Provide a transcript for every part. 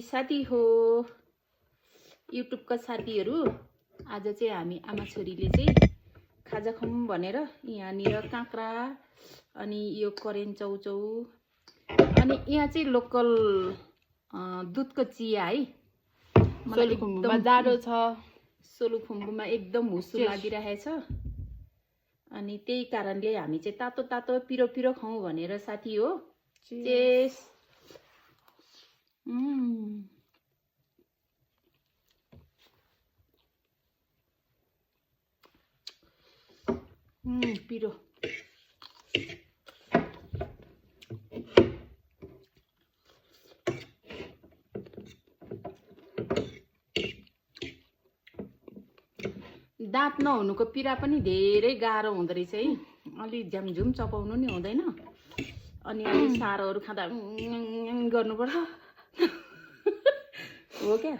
साथी हो युट्युबका साथीहरू, आज चाहिँ हामी आमा छोरीले चाहिँ खाजा खाऊँ भनेर यहाँनिर काँक्रा अनि यो करेन्ट चौचौ अनि यहाँ चाहिँ लोकल दुधको चिया है। सोलुखुम्बुमा जाडो छ, सोलुखुम्बुमा एकदम हुस्सु लागिरहेछ अनि त्यही कारणले हामी चाहिँ तातो तातो पिरो पिरो खाऊँ भनेर साथी हो। चेस। पिरो दाँत नहुनुको पीडा पनि धेरै गाह्रो हुँदो रहेछ है। अलि झ्यामझुम चपाउनु नि हुँदैन अनि अलि सारोहरू खाँदा गर्नुपर्छ हो क्या।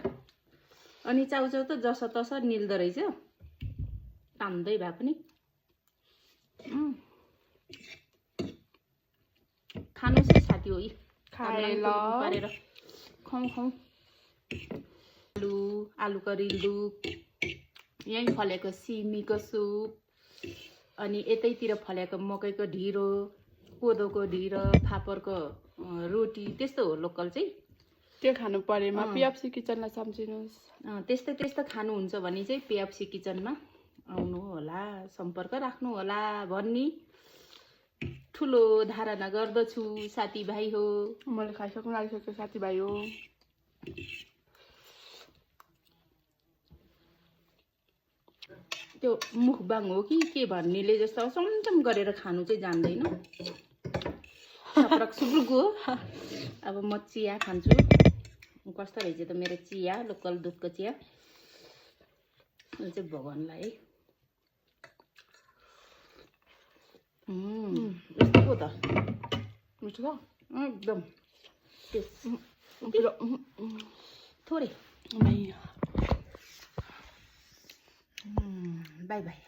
अनि चाउचाउ त जस तस निल्दो रहेछ तान्दै भए पनि। खानु चाहिँ साथी हो पारेर खाउँ खाउँ। आलुको रिल्दुक, यहीँ फलेको सिमीको सुप अनि यतैतिर फलेको मकैको ढिँडो, कोदोको ढिँडो, फापरको रोटी, त्यस्तो हो लोकल चाहिँ। त्यो खानु परेमा पिएफसी किचनलाई सम्झिनुहोस्। त्यस्तो खानुहुन्छ भने चाहिँ पिएफसी किचनमा आउनु होला, सम्पर्क राख्नु होला भन्ने ठुलो धारणा गर्दछु साथीभाइ हो। मैले खाइसक्नु लागिसक्यो साथीभाइ हो। त्यो मुखबाङ हो कि के भन्नेले जस्तो समसम गरेर खानु चाहिँ जान्दैन। सप्रक सुब्रुक हो। अब म चिया खान्छु। कस्तो रहेछ त मेरो चिया, लोकल दुधको चिया। यो चाहिँ भगवानलाई यस्तो पो त मिठो छ एकदम। थोरै बाई बाई।